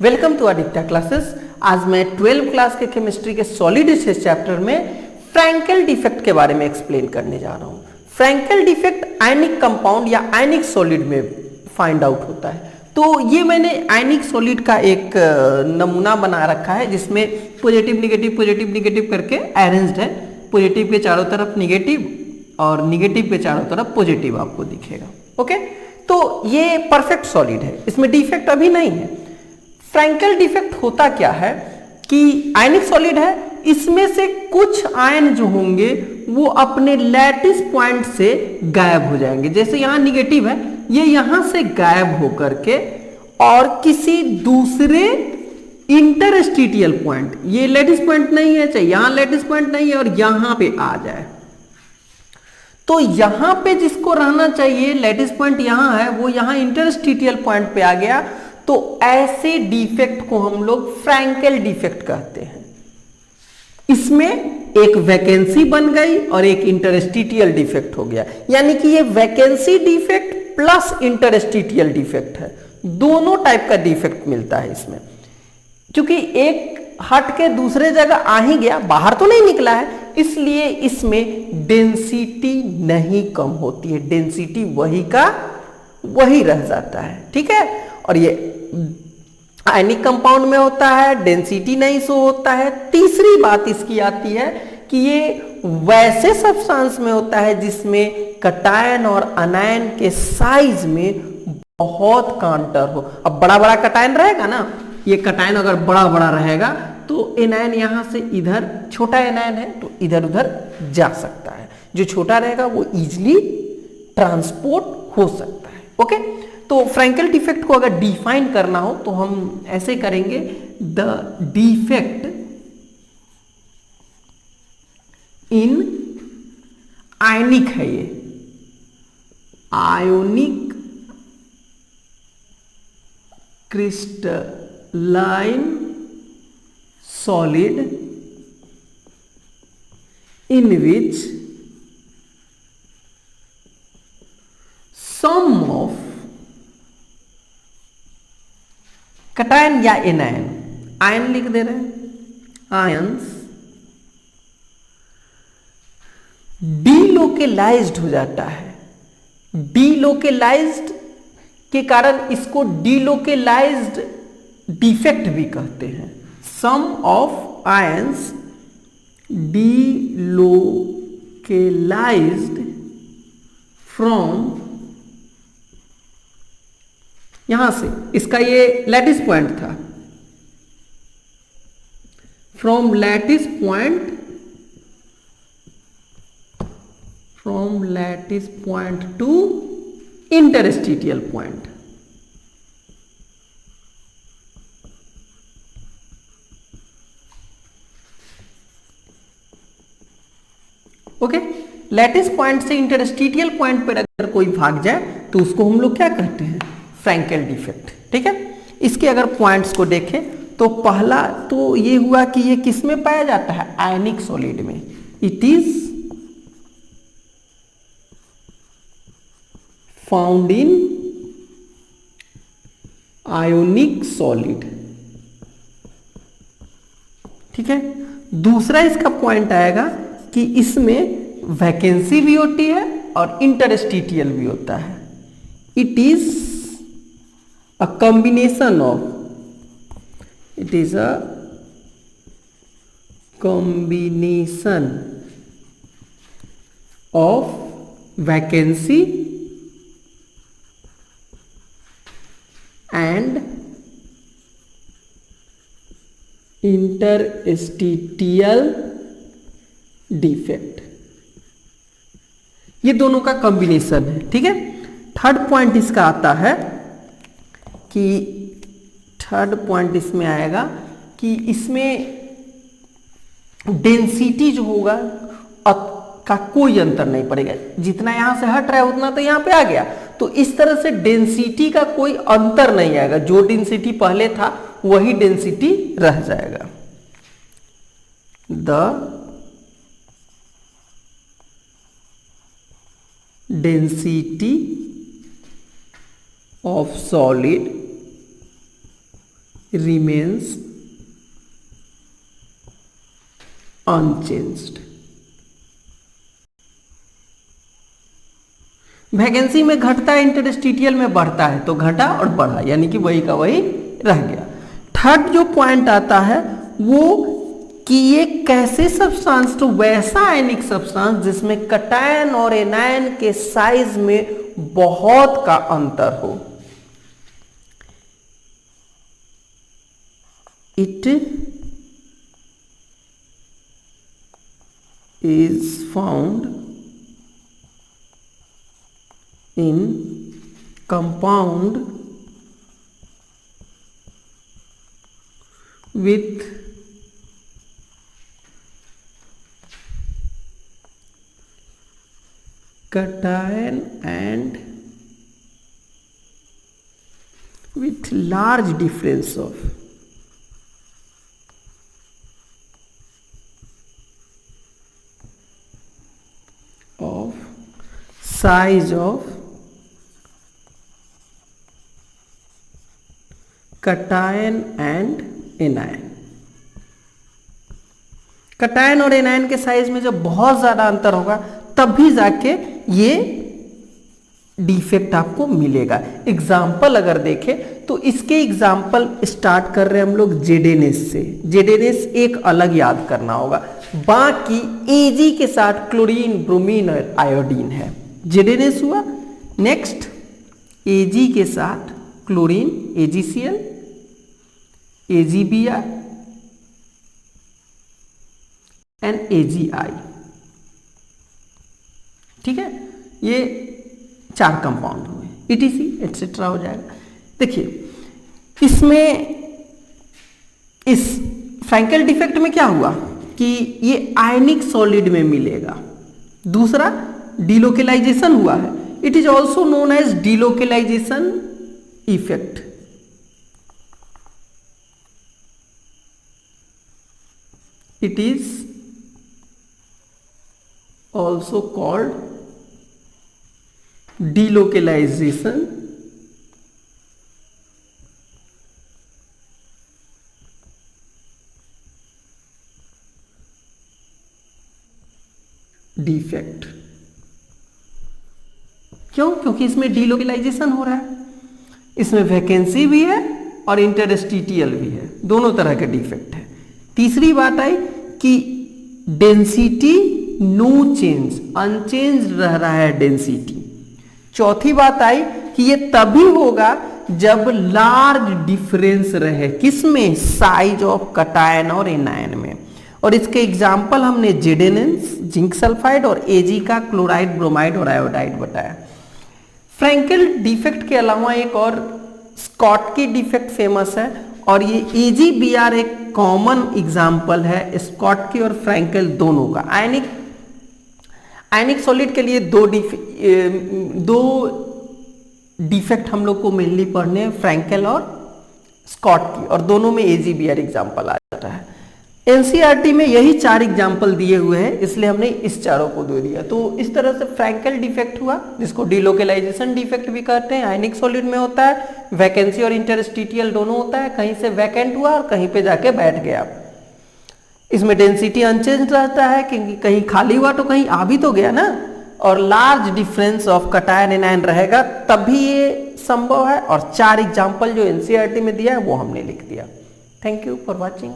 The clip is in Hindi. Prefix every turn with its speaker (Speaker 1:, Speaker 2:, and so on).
Speaker 1: Welcome to Aditya classes. आज मैं 12th क्लास के केमिस्ट्री के सॉलिड स्टेट चैप्टर में फ्रैंकेल डिफेक्ट के बारे में एक्सप्लेन करने जा रहा हूँ। फ्रैंकेल डिफेक्ट आयनिक कंपाउंड या आयनिक सॉलिड में फाइंड आउट होता है। तो ये मैंने आयनिक सॉलिड का एक नमूना बना रखा है जिसमें पॉजिटिव निगेटिव करके अरेंज्ड है। पॉजिटिव के चारों तरफ निगेटिव और निगेटिव के चारों तरफ पॉजिटिव आपको दिखेगा। ओके, तो ये परफेक्ट सॉलिड है, इसमें डिफेक्ट अभी नहीं है। फ्रैंकेल डिफेक्ट होता क्या है कि आयनिक सॉलिड है, इसमें से कुछ आयन जो होंगे वो अपने लैटिस पॉइंट से गायब हो जाएंगे। जैसे यहां निगेटिव है, ये यहां से गायब होकर के और किसी दूसरे इंटरस्टिटियल पॉइंट, ये लैटिस पॉइंट नहीं है, चाहे यहां लैटिस पॉइंट नहीं है और यहां पे आ जाए। तो यहां पे जिसको रहना चाहिए लैटिस पॉइंट यहां है, वो यहां इंटरस्टिटियल पॉइंट पे आ गया। तो ऐसे डिफेक्ट को हम लोग फ्रैंकेल डिफेक्ट कहते हैं। इसमें एक वैकेंसी बन गई और एक इंटरस्टिटियल डिफेक्ट हो गया, यानी कि ये वैकेंसी डिफेक्ट प्लस इंटरस्टिटियल डिफेक्ट है। दोनों टाइप का डिफेक्ट मिलता है इसमें, क्योंकि एक हट के दूसरे जगह आ ही गया, बाहर तो नहीं निकला है, इसलिए इसमें डेंसिटी नहीं कम होती है, डेंसिटी वही का वही रह जाता है। ठीक है, और ये आयनिक कंपाउंड में होता है, डेंसिटी नहीं शो होता है। तीसरी बात इसकी आती है कि ये वैसे सब्सटेंस में होता है जिसमें कटायन और अनायन के साइज में बहुत कांटर हो। अब बड़ा बड़ा कटायन रहेगा ना, ये कटायन अगर बड़ा बड़ा रहेगा तो एनायन यहां से इधर, छोटा एनायन है तो इधर उधर जा सकता है, जो छोटा रहेगा वो इजिली ट्रांसपोर्ट हो सकता है। ओके, तो फ्रैंकेल डिफेक्ट को अगर डिफाइन करना हो तो हम ऐसे करेंगे, द डिफेक्ट इन आयनिक है, ये ionic crystalline solid in which sum of cation या एनायन, आयन लिख दे रहे हैं, आयंस डीलोकेलाइज्ड हो जाता है। डीलोकेलाइज्ड के कारण इसको डीलोकेलाइज्ड डिफेक्ट भी कहते हैं। Some of ions delocalized from, यहां से इसका ये लैटिस पॉइंट था, from lattice point to interstitial point. Okay, lattice point से इंटरस्टिटियल पॉइंट पर अगर कोई भाग जाए तो उसको हम लोग क्या कहते हैं, फ्रैंकेल डिफेक्ट। ठीक है, इसके अगर पॉइंट्स को देखें तो पहला तो ये हुआ कि ये किस में पाया जाता है, आयनिक सॉलिड में। It is found in ionic solid. ठीक है, दूसरा इसका पॉइंट आएगा कि इसमें वैकेंसी भी होती है और इंटरस्टिटियल भी होता है। It is a combination of, it is a combination of vacancy and interstitial defect, ये दोनों का कॉम्बिनेशन है। ठीक है, थर्ड पॉइंट इसका आता है कि, थर्ड पॉइंट इसमें आएगा कि इसमें डेंसिटी जो होगा का कोई अंतर नहीं पड़ेगा, जितना यहां से हट रहा है उतना तो यहां पे आ गया, तो इस तरह से डेंसिटी का कोई अंतर नहीं आएगा। जो डेंसिटी पहले था वही डेंसिटी रह जाएगा। The density of solid remains unchanged। Vacancy में घटता है, इंटरस्टिशियल में बढ़ता है, तो घटा और बढ़ा, यानी कि वही का वही रह गया। थर्ड जो पॉइंट आता है वो कि ये कैसे सब्सटेंस, तो वैसा आयनिक सब्सटेंस जिसमें कटायन और एनायन के साइज में बहुत का अंतर हो। It is found in compound with cation and with large difference of size of cation and anion. Cation और एनायन के साइज में जब बहुत ज्यादा अंतर होगा तभी जाके ये डिफेक्ट आपको मिलेगा। एग्जाम्पल अगर देखें तो इसके एग्जाम्पल स्टार्ट कर रहे हैं हम लोग जेडेनेस से। जेडेनेस एक अलग याद करना होगा, बाकी एजी के साथ क्लोरीन, ब्रोमीन और आयोडीन है। जेडेनेस हुआ, नेक्स्ट एजी के साथ chlorine AgCl, AgBr and AgI। ठीक है, ये 4 कंपाउंड हुए, ETC एटसेट्रा हो जाएगा। देखिए इसमें इस फ्रैंकेल डिफेक्ट में क्या हुआ कि ये आयनिक सॉलिड में मिलेगा। दूसरा डिलोकेलाइजेशन हुआ है, it is also known as delocalization effect. It is also called delocalization defect। क्यों? क्योंकि इसमें डिलोकेलाइजेशन हो रहा है, इसमें वैकेंसी भी है और इंटरस्टिशियल भी है, दोनों तरह के डिफेक्ट है। तीसरी बात आई कि डेंसिटी नो चेंज, अनचेंज रह रहा है डेंसिटी। चौथी बात आई कि ये तभी होगा जब लार्ज डिफरेंस रहे, किसमें? साइज ऑफ कटायन और एनायन में। और इसके एग्जाम्पल हमने जेडेनेंस, जिंक सल्फाइड और एजी का क्लोराइड, ब्रोमाइड और आयोडाइड बताया। फ्रैंकेल डिफेक्ट के अलावा एक और स्कॉटकी डिफेक्ट फेमस है, और ये AgBr एक कॉमन एग्जाम्पल है स्कॉटकी और फ्रैंकेल दोनों का। आयनिक सॉलिड के लिए दो डिफेक्ट हम लोग को मेनली पढ़ने हैं, फ्रैंकेल और स्कॉटकी, और दोनों में AgBr एग्जाम्पल आ जाता है। NCERT में यही 4 एग्जाम्पल दिए हुए हैं, इसलिए हमने इस चारों को दे दिया। तो इस तरह से फ्रैंकेल डिफेक्ट हुआ, जिसको डिलोकेलाइजेशन डिफेक्ट भी कहते हैं, आयनिक सॉलिड में होता है, वैकेंसी और इंटरस्टिशियल दोनों होता है, कहीं से वैकेंट हुआ और कहीं पे जाके बैठ गया। इसमें डेंसिटी अनचेंज रहता है, क्योंकि कहीं खाली हुआ तो कहीं आ भी तो गया ना, और large difference of cation anion रहेगा तभी ये संभव है। और 4 एग्जाम्पल जो NCERT में दिया है वो हमने लिख दिया। Thank you for watching.